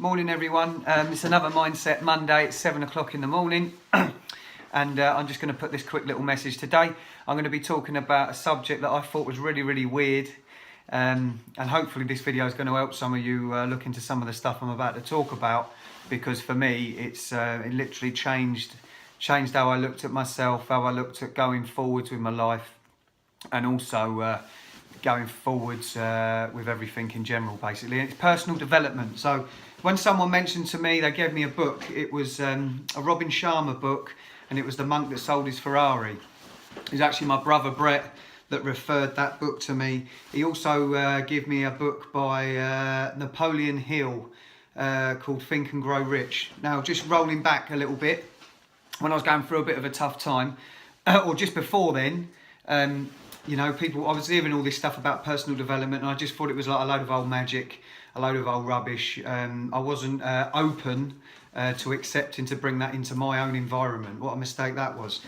Morning everyone. It's another Mindset Monday. It's 7 o'clock in the morning and I'm just going to put this quick little message today. I'm going to be talking about a subject that I thought was really weird, and hopefully this video is going to help some of you look into some of the stuff I'm about to talk about, because for me it literally changed how I looked at myself, how I looked at going forwards with my life, and also going forwards with everything in general, basically. And it's personal development. So when someone mentioned to me, they gave me a book. It was a Robin Sharma book, and it was The Monk That Sold His Ferrari. It was actually my brother Brett that referred that book to me. He also gave me a book by Napoleon Hill called Think and Grow Rich. Now, just rolling back a little bit, when I was going through a bit of a tough time, or just before then, you know, I was hearing all this stuff about personal development, and I just thought it was like a load of old magic, a load of old rubbish. I wasn't open to accepting to bring that into my own environment. What a mistake that was.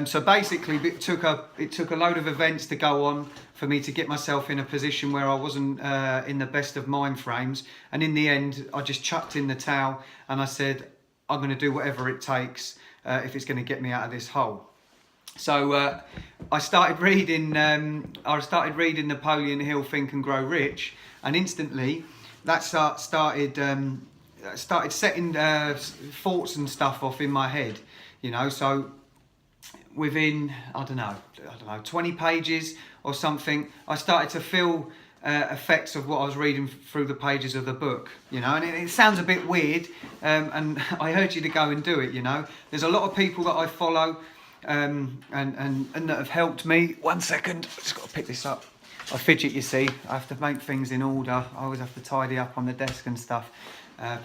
So basically, it took a load of events to go on for me to get myself in a position where I wasn't in the best of mind frames. And in the end, I just chucked in the towel and I said, I'm going to do whatever it takes if it's going to get me out of this hole. So I started reading Napoleon Hill, Think and Grow Rich, and instantly that started setting thoughts and stuff off in my head, you know. So within I don't know 20 pages or something, I started to feel effects of what I was reading through the pages of the book, you know. And it sounds a bit weird, and I urge you to go and do it, you know. There's a lot of people that I follow and that have helped me. One second, I've just got to pick this up. I fidget, you see. I have to make things in order. I always have to tidy up on the desk and stuff.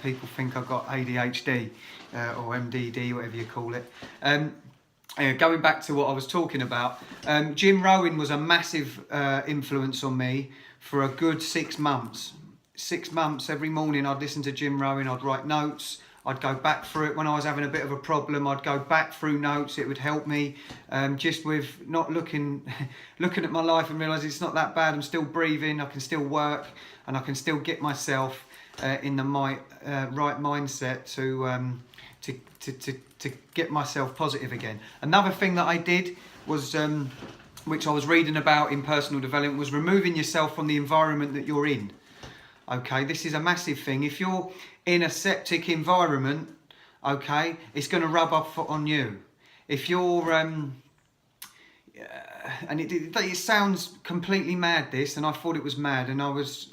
People think I've got ADHD or MDD, whatever you call it. Going back to what I was talking about, Jim Rohn was a massive influence on me for a good 6 months. 6 months, every morning I'd listen to Jim Rohn, I'd write notes, I'd go back through it. When I was having a bit of a problem, I'd go back through notes. It would help me just with not looking at my life and realise it's not that bad. I'm still breathing, I can still work, and I can still get myself in the right mindset to get myself positive again. Another thing that I did was, which I was reading about in personal development, was removing yourself from the environment that you're in. Okay, this is a massive thing. If you're in a septic environment, okay, it's going to rub off on you. If you're, and it sounds completely mad, this, and I thought it was mad, and I was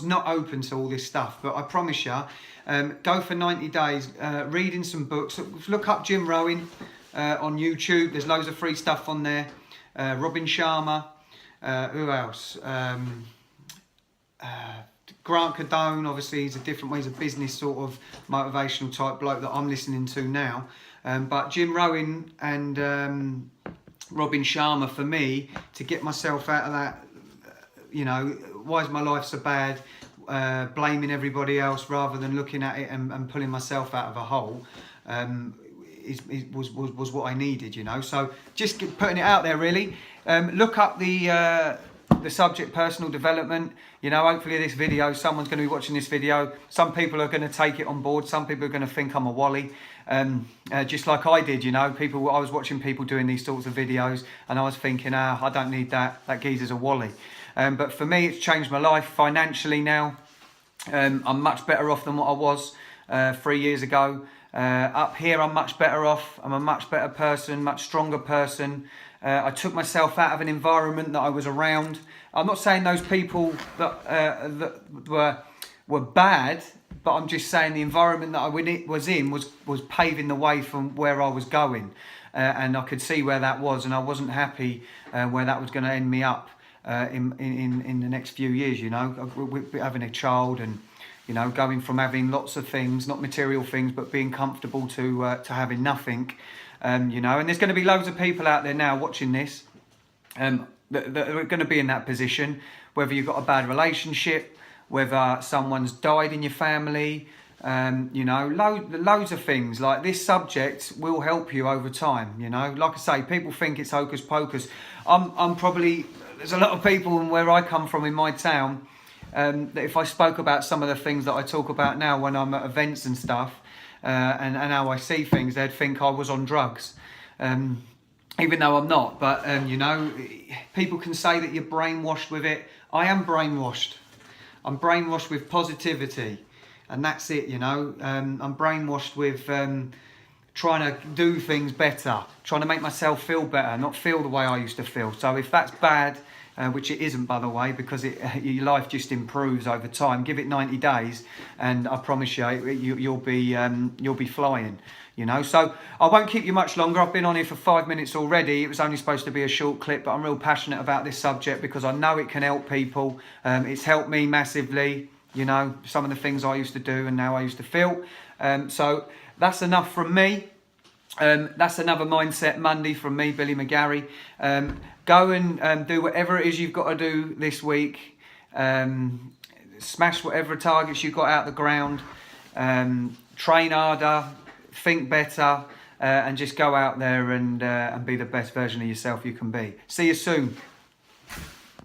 not open to all this stuff. But I promise you, go for 90 days, reading some books. Look up Jim Rohn on YouTube. There's loads of free stuff on there. Robin Sharma, who else? Grant Cardone, obviously he's a different way, he's a business sort of motivational type bloke that I'm listening to now. But Jim Rohn and Robin Sharma, for me, to get myself out of that, you know, why is my life so bad, blaming everybody else rather than looking at it and pulling myself out of a hole, was what I needed, you know. So just putting it out there, really. Look up the subject personal development. You know, hopefully this video, someone's going to be watching this video. Some people are going to take it on board. Some people are going to think I'm a wally, just like I did, you know. I was watching people doing these sorts of videos, and I was thinking, I don't need that geezer's a wally. But for me, it's changed my life financially now. I'm much better off than what I was 3 years ago. Up here, I'm much better off. I'm a much better person, much stronger person. I took myself out of an environment that I was around. I'm not saying those people that were bad, but I'm just saying the environment that I was in was paving the way from where I was going, and I could see where that was, and I wasn't happy where that was going to end me up in the next few years. You know, having a child, and you know, going from having lots of things, not material things, but being comfortable to having nothing. You know, and there's going to be loads of people out there now watching this that are going to be in that position, whether you've got a bad relationship, whether someone's died in your family, you know, loads of things. Like, this subject will help you over time, you know. Like I say, people think it's hocus pocus. I'm probably, there's a lot of people where I come from in my town that if I spoke about some of the things that I talk about now when I'm at events and stuff, and how I see things, they'd think I was on drugs. Even though I'm not, but you know, people can say that you're brainwashed with it. I am brainwashed. I'm brainwashed with positivity, and that's it, you know. I'm brainwashed with trying to do things better, trying to make myself feel better, not feel the way I used to feel. So if that's bad, which it isn't, by the way, because your life just improves over time. Give it 90 days, and I promise you'll be flying. You know, so I won't keep you much longer. I've been on here for 5 minutes already. It was only supposed to be a short clip, but I'm real passionate about this subject because I know it can help people. It's helped me massively. You know, some of the things I used to do and now I used to feel. So that's enough from me. That's another Mindset Monday from me, Billy McGarry. Go and do whatever it is you've got to do this week. Smash whatever targets you've got out the ground. Train harder, think better, and just go out there and be the best version of yourself you can be. See you soon.